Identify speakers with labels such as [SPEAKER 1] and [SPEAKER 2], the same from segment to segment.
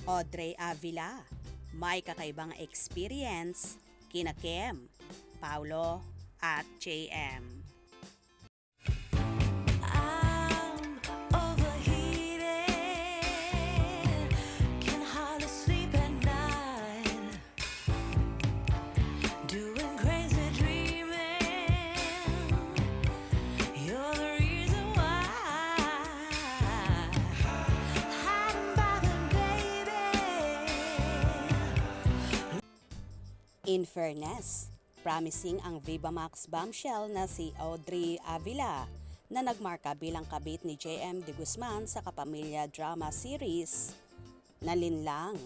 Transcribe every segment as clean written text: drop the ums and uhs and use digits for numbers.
[SPEAKER 1] Audrey Avila, may kakaibang experience kina Kim, Paulo at JM.
[SPEAKER 2] I'm overheated, can hardly sleep at night, doing crazy dreaming. You're the reason why. Hiding by the baby.
[SPEAKER 1] In fairness, promising ang Viva Max bombshell na si Audrey Avila na nagmarka bilang kabit ni JM De Guzman sa kapamilya drama series na Linlang.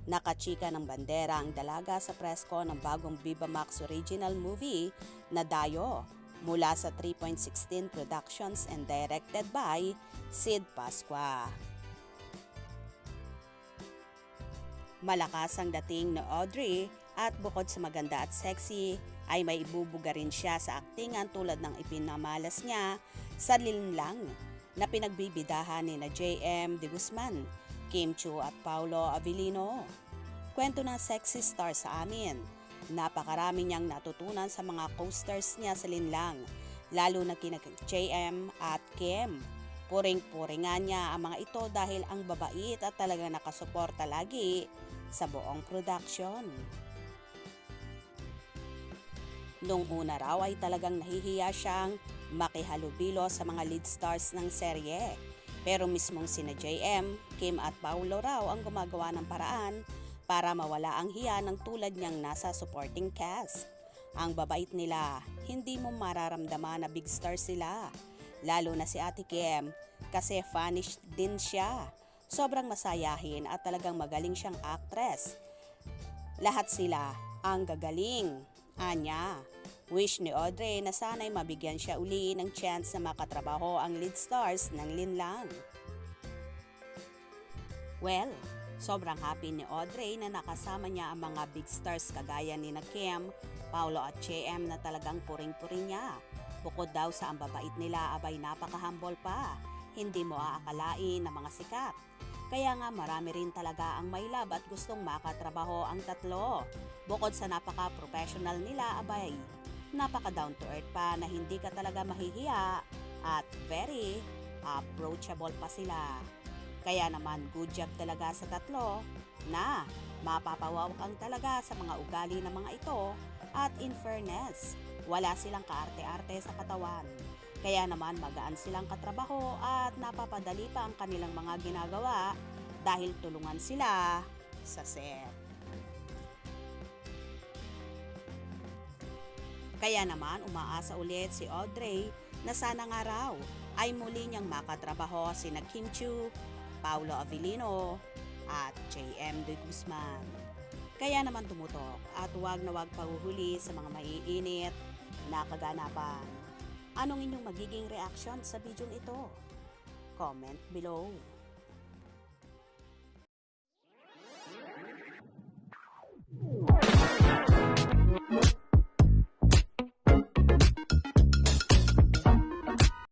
[SPEAKER 1] Nakachika ng bandera ang dalaga sa presko ng bagong Viva Max original movie na Dayo mula sa 3.16 Productions and directed by Sid Pascua. Malakas ang dating ni Audrey at bukod sa maganda at sexy ay may ibubuga rin siya sa aktingan tulad ng ipinamalas niya sa Linlang na pinagbibidahan ni na JM De Guzman, Kim Chiu at Paulo Avellino. Kwento ng sexy star sa amin. Napakarami niyang natutunan sa mga co-stars niya sa Linlang, lalo na kina JM at Kim. Puring-puringan niya ang mga ito dahil ang babait at talagang nakasuporta lagi sa buong production. Noong una raw ay talagang nahihiya siyang makihalubilo sa mga lead stars ng serye. Pero mismong sina JM, Kim at Paulo raw ang gumagawa ng paraan para mawala ang hiya ng tulad niyang nasa supporting cast. Ang babait nila, hindi mo mararamdaman na big star sila. Lalo na si Ate Kim kasi fanish din siya. Sobrang masayahin at talagang magaling siyang actress. Lahat sila ang gagaling. Anya, wish ni Audrey na sana'y mabigyan siya uli ng chance na makatrabaho ang lead stars ng Linlang. Well, sobrang happy ni Audrey na nakasama niya ang mga big stars kagaya ni na Kim, Paulo at JM na talagang puring-puring niya. Bukod daw sa ang babait nila abay napaka-humble pa, hindi mo aakalain na mga sikat. Kaya nga marami rin talaga ang may love at gustong makatrabaho ang tatlo. Bukod sa napaka-professional nila abay, napaka-down to earth pa na hindi ka talaga mahihiya at very approachable pa sila. Kaya naman good job talaga sa tatlo na mapapawawak talaga sa mga ugali ng mga ito at in fairness, wala silang kaarte-arte sa katawan. Kaya naman magaan silang katrabaho at napapadali pa ang kanilang mga ginagawa dahil tulungan sila sa set. Kaya naman umaasa ulit si Audrey na sana nga raw ay muli niyang makatrabaho sina Kim Chiu, Paulo Avellino at JM De Guzman. Kaya naman tumutok at huwag na huwag pahuhuli sa mga maiinit na kaganapan. Anong inyong magiging reaction sa video ito? Comment below.